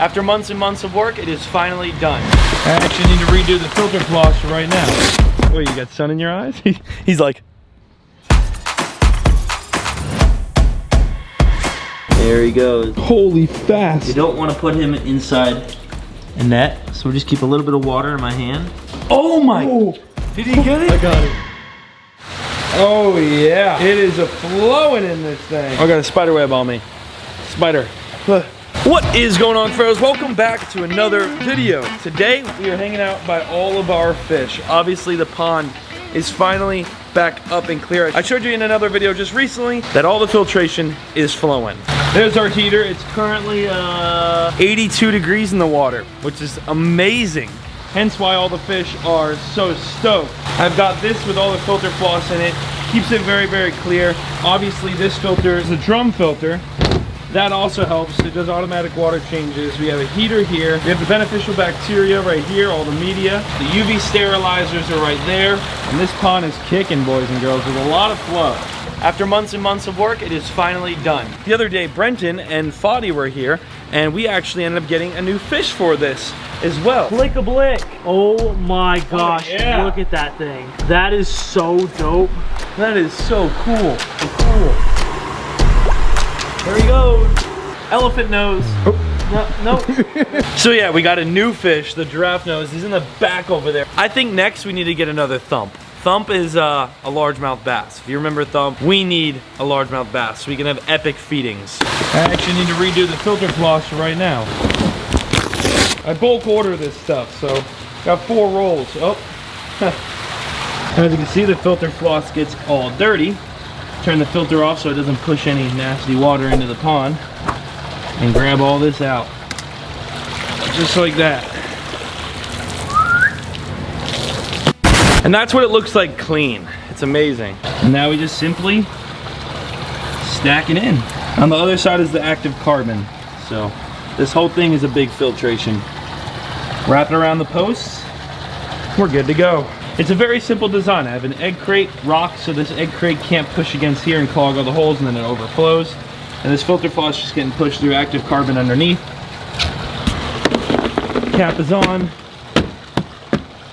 After months and months of work, it is finally done. I actually need to redo the filter floss right now. Wait, you got sun in your eyes? He's like... There he goes. Holy fast. You don't want to put him inside a net, so we'll just keep a little bit of water in my hand. Oh my! Oh. Did he get it? I got it. Oh yeah, it is a flowing in this thing. I got a spider web on me. Spider. What is going on, Pharaohs? Welcome back to another video. Today we are hanging out by all of our fish. Obviously the pond is finally back up and clear. I showed you in another video just recently that all the filtration is flowing. There's our heater. It's currently 82 degrees in the water, which is amazing. Hence why all the fish are so stoked. I've got this with all the filter floss in it. Keeps it very, very clear. Obviously this filter is a drum filter. That also helps. It does automatic water changes. We have a heater here. We have the beneficial bacteria right here, all the media. The UV sterilizers are right there. And this pond is kicking, boys and girls, with a lot of flow. After months and months of work, it is finally done. The other day, Brenton and Foddy were here, and we actually ended up getting a new fish for this as well. Blick a blick. Oh my gosh, oh, yeah. Look at that thing. That is so dope. That is so cool. There he goes. Elephant nose. Oh. No. So yeah, we got a new fish, the giraffe nose. He's in the back over there. I think next we need to get another thump. Thump is a largemouth bass. If you remember Thump, we need a largemouth bass so we can have epic feedings. I actually need to redo the filter floss right now. I bulk order this stuff, so got 4 rolls. Oh. As you can see, the filter floss gets all dirty. Turn the filter off so it doesn't push any nasty water into the pond. And grab all this out. Just like that. And that's what it looks like clean. It's amazing. And now we just simply stack it in. On the other side is the active carbon. So this whole thing is a big filtration. Wrap it around the posts. We're good to go. It's a very simple design. I have an egg crate rock, so this egg crate can't push against here and clog all the holes, and then it overflows. And this filter floss is just getting pushed through active carbon underneath. Cap is on.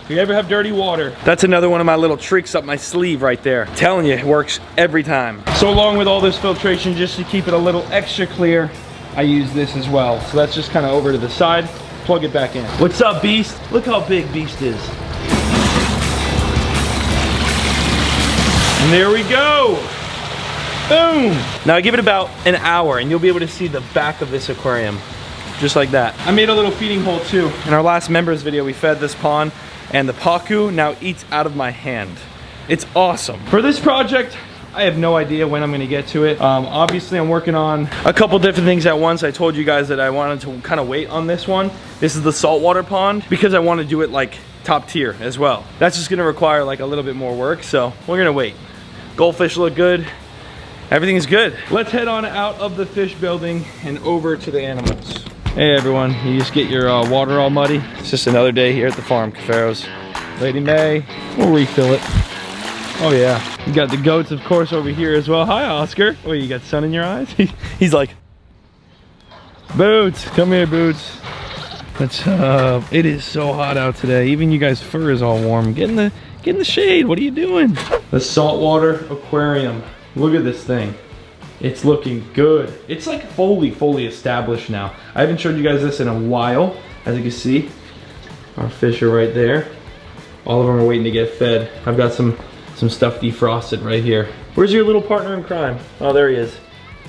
If you ever have dirty water, that's another one of my little tricks up my sleeve right there. I'm telling you, it works every time. So along with all this filtration, just to keep it a little extra clear, I use this as well. So that's just kind of over to the side, plug it back in. What's up, Beast? Look how big Beast is. And there we go. Boom. Now give it about an hour and you'll be able to see the back of this aquarium. Just like that. I made a little feeding hole too. In our last members video, we fed this pond and the pacu now eats out of my hand. It's awesome. For this project, I have no idea when I'm gonna get to it. Obviously I'm working on a couple different things at once. I told you guys that I wanted to kind of wait on this one. This is the saltwater pond because I want to do it like top tier as well. That's just gonna require like a little bit more work, so we're gonna wait. Goldfish look good. Everything's good. Let's head on out of the fish building and over to the animals. Hey everyone, you just get your water all muddy. It's just another day here at the farm, Cuffaro's. Lady May, we'll refill it. Oh yeah. You got the goats, of course, over here as well. Hi, Oscar. Oh, you got sun in your eyes? He's like, Boots, come here, Boots. It is so hot out today. Even you guys' fur is all warm. Get in the shade. What are you doing? The saltwater aquarium. Look at this thing. It's looking good. It's like fully established now. I haven't showed you guys this in a while. As you can see, our fish are right there. All of them are waiting to get fed. I've got some stuff defrosted right here. Where's your little partner in crime? Oh, there he is.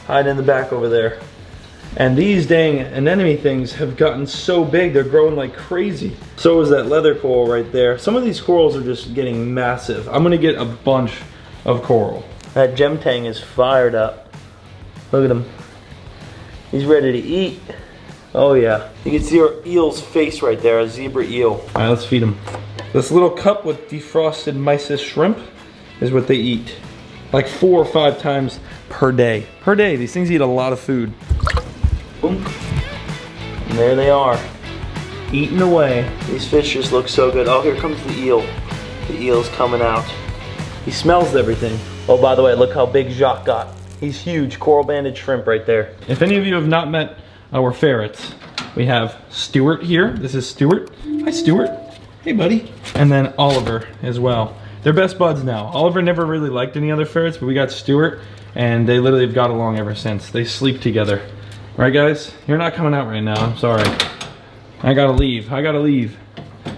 Hiding in the back over there. And these dang anemone things have gotten so big, they're growing like crazy. So is that leather coral right there. Some of these corals are just getting massive. I'm gonna get a bunch of coral. That gem tang is fired up. Look at him. He's ready to eat. Oh yeah. You can see our eel's face right there, a zebra eel. All right, let's feed him. This little cup with defrosted mysis shrimp is what they eat. Like 4 or 5 times per day. Per day, these things eat a lot of food. Boom. And there they are, eating away. These fish just look so good. Oh, here comes the eel. The eel's coming out. He smells everything. Oh, by the way, look how big Jacques got. He's huge, coral banded shrimp right there. If any of you have not met our ferrets, We have Stuart here. This is Stuart. Hi, Stuart. Hey, buddy. And then Oliver as well. They're best buds now. Oliver never really liked any other ferrets, but we got Stuart, and they literally have got along ever since. They sleep together. Right, guys? You're not coming out right now. I'm sorry. I gotta leave. I gotta leave.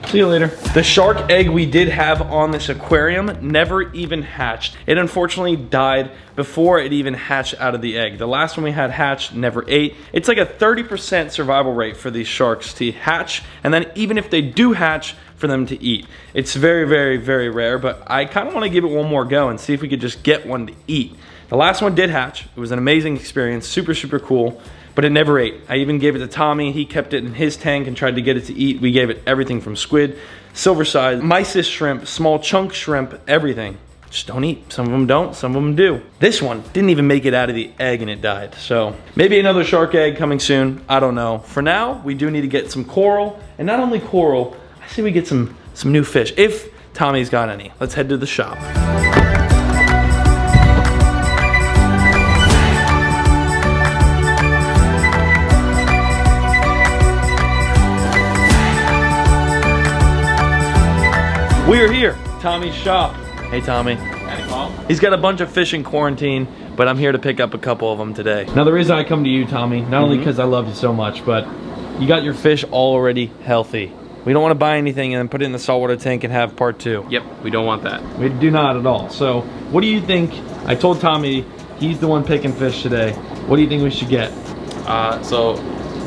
See you later. The shark egg we did have on this aquarium never even hatched. It unfortunately died before it even hatched out of the egg. The last one we had hatched never ate. It's like a 30% survival rate for these sharks to hatch, and then even if they do hatch, for them to eat. It's very, very, very rare, but I kind of want to give it one more go and see if we could just get one to eat. The last one did hatch. It was an amazing experience, super, super cool, but it never ate. I even gave it to Tommy. He kept it in his tank and tried to get it to eat. We gave it everything from squid, silver size, mysis shrimp, small chunk shrimp, everything. Just don't eat. Some of them don't, some of them do. This one didn't even make it out of the egg and it died. So maybe another shark egg coming soon. I don't know. For now, we do need to get some coral, and not only coral, I say we get some new fish, if Tommy's got any. Let's head to the shop. We are here, Tommy's shop. Hey, Tommy. He's got a bunch of fish in quarantine, but I'm here to pick up a couple of them today. Now, the reason I come to you, Tommy, not only because I love you so much, but you got your fish already healthy. We don't want to buy anything and then put it in the saltwater tank and have part 2. Yep, we don't want that. We do not at all. So, what do you think? I told Tommy he's the one picking fish today. What do you think we should get? So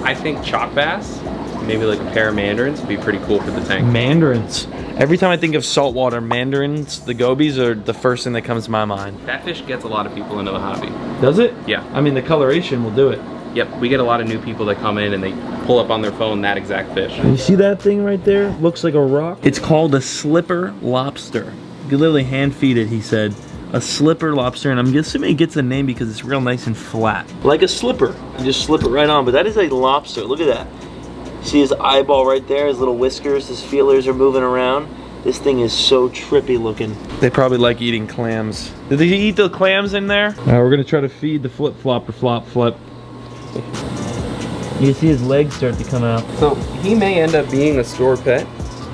I think chalk bass, maybe like a pair of mandarins would be pretty cool for the tank. Mandarins. Every time I think of saltwater, mandarins, the gobies are the first thing that comes to my mind. That fish gets a lot of people into the hobby. Does it? Yeah. I mean, the coloration will do it. Yep, we get a lot of new people that come in and they pull up on their phone that exact fish. You see that thing right there? Looks like a rock. It's called a slipper lobster. You can literally hand feed it, he said. A slipper lobster, and I'm assuming it gets a name because it's real nice and flat. Like a slipper. You just slip it right on, but that is a lobster. Look at that. See his eyeball right there, his little whiskers, his feelers are moving around. This thing is so trippy looking. They probably like eating clams. Did they eat the clams in there? We're gonna try to feed the flip-flopper flop-flip. You see his legs start to come out. So he may end up being a store pet.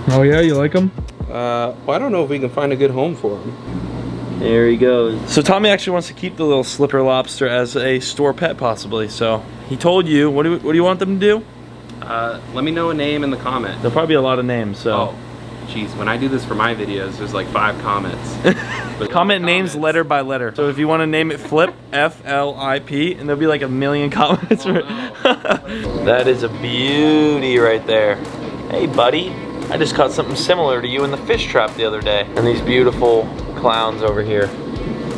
Oh yeah, you like him? Well, I don't know if we can find a good home for him. There he goes. So Tommy actually wants to keep the little slipper lobster as a store pet possibly. So he told you, what do you want them to do? Let me know a name in the comment. There'll probably be a lot of names, so. Oh, jeez, when I do this for my videos, there's like 5 comments. Comment names letter by letter. So if you want to name it Flip, F-L-I-P, and there'll be like a million comments. Oh, no. That is a beauty right there. Hey buddy, I just caught something similar to you in the fish trap the other day. And these beautiful clowns over here.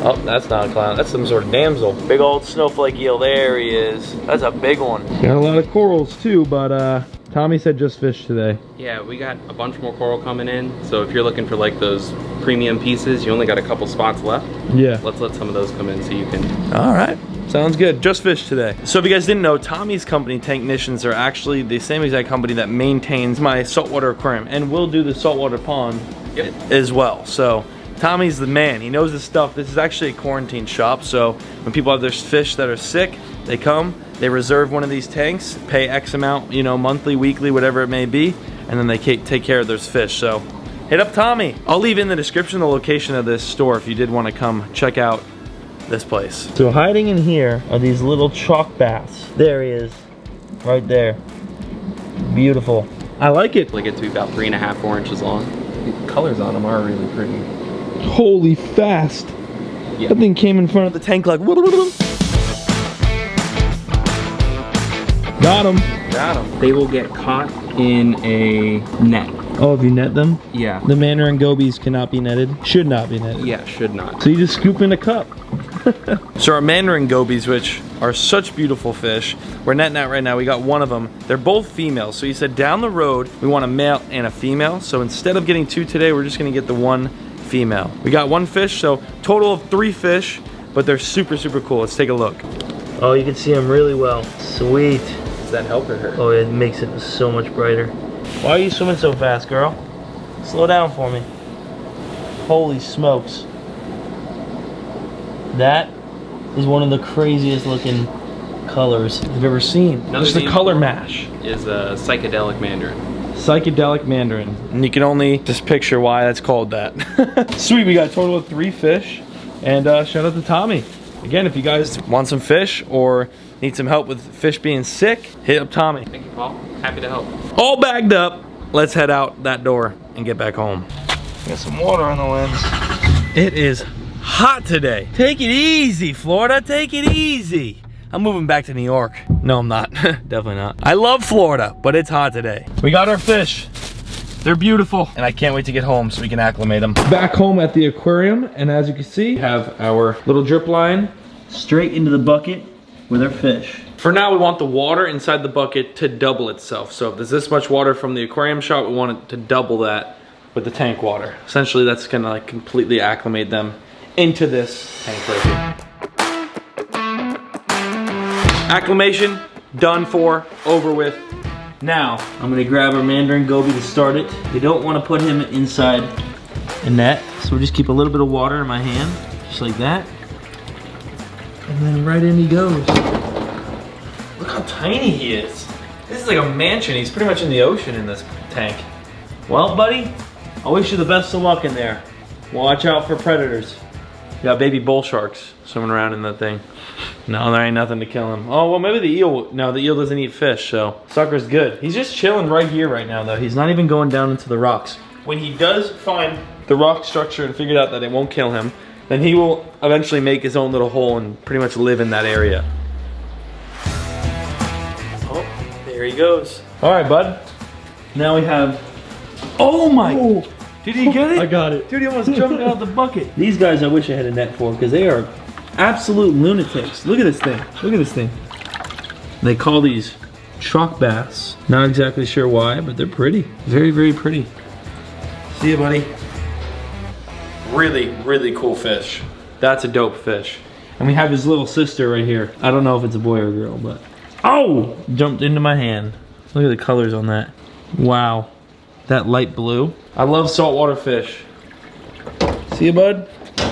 Oh, that's not a clown, that's some sort of damsel. Big old snowflake eel, there he is. That's a big one. Got a lot of corals too, but Tommy said just fish today. Yeah, we got a bunch more coral coming in. So if you're looking for like those premium pieces, you only got a couple spots left. Yeah. Let's let some of those come in so you can. All right. Sounds good. Just fish today. So if you guys didn't know, Tommy's company, Tanknicians, are actually the same exact company that maintains my saltwater aquarium and will do the saltwater pond as well. So Tommy's the man. He knows his stuff. This is actually a quarantine shop. So when people have their fish that are sick, they come, they reserve one of these tanks, pay X amount, you know, monthly, weekly, whatever it may be, and then they take care of those fish. So hit up Tommy. I'll leave in the description the location of this store if you did want to come check out this place. So hiding in here are these little chalk bass. There he is, right there. Beautiful. I like it. They get to be about 3.5, 4 inches long. The colors on them are really pretty. Holy fast. Yeah. That thing came in front of the tank like got him. Got them. They will get caught in a net. Oh, if you net them? Yeah. The mandarin gobies cannot be netted. Should not be netted. Yeah, should not. So you just scoop in a cup. So our mandarin gobies, which are such beautiful fish, we're netting out right now. We got one of them. They're both females. So he said down the road, we want a male and a female. So instead of getting 2 today, we're just gonna get the 1 female. We got 1 fish, so total of 3 fish, but they're super, super cool. Let's take a look. Oh, you can see them really well. Sweet. Does that help or hurt? Oh, it makes it so much brighter. Why are you swimming so fast, girl? Slow down for me. Holy smokes. That is one of the craziest looking colors I've ever seen. Another Just the name color for it mash. Is a psychedelic mandarin. Psychedelic mandarin. And you can only just picture why that's called that. Sweet, we got a total of 3 fish. And shout out to Tommy. Again, if you guys want some fish or need some help with fish being sick, hit up Tommy. Thank you, Paul. Happy to help. All bagged up. Let's head out that door and get back home. Got some water on the lens. It is hot today. Take it easy, Florida. Take it easy. I'm moving back to New York. No, I'm not. Definitely not. I love Florida, but it's hot today. We got our fish. They're beautiful, and I can't wait to get home so we can acclimate them. Back home at the aquarium, and as you can see, we have our little drip line straight into the bucket with our fish. For now, we want the water inside the bucket to double itself. So if there's this much water from the aquarium shot, we want it to double that with the tank water. Essentially, that's gonna like completely acclimate them into this tank right here. Acclimation, done for, over with. Now, I'm gonna grab our mandarin goby to start it. We don't wanna put him inside a net, so we'll just keep a little bit of water in my hand, just like that. And then right in he goes. Look how tiny he is. This is like a mansion. He's pretty much in the ocean in this tank. Well, buddy, I wish you the best of luck in there. Watch out for predators. You got baby bull sharks swimming around in that thing. No, there ain't nothing to kill him. Oh, well, maybe the eel. No, the eel doesn't eat fish, so sucker's good. He's just chilling right here right now, though. He's not even going down into the rocks. When he does find the rock structure and figure out that it won't kill him, then he will eventually make his own little hole and pretty much live in that area. Oh, there he goes. All right, bud. Now we have, oh my. Oh. Did he get it? I got it. Dude, he almost jumped out of the bucket. These guys I wish I had a net for because they are absolute lunatics. Look at this thing. Look at this thing. They call these chalk bass. Not exactly sure why, but they're pretty. Very, very pretty. See ya, buddy. Really, really cool fish. That's a dope fish. And we have his little sister right here. I don't know if it's a boy or a girl, but... Oh! Jumped into my hand. Look at the colors on that. Wow. That light blue. I love saltwater fish. See ya, bud?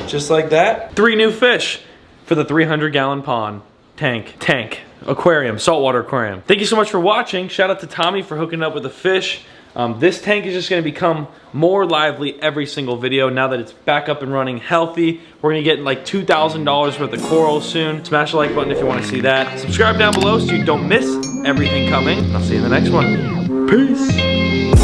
Just like that. 3 new fish for the 300-gallon pond. Tank. Aquarium. Saltwater aquarium. Thank you so much for watching. Shout out to Tommy for hooking up with the fish. This tank is just going to become more lively every single video now that it's back up and running healthy. We're going to get like $2,000 worth of corals soon. Smash the like button if you want to see that. Subscribe down below so you don't miss everything coming. I'll see you in the next one. Peace.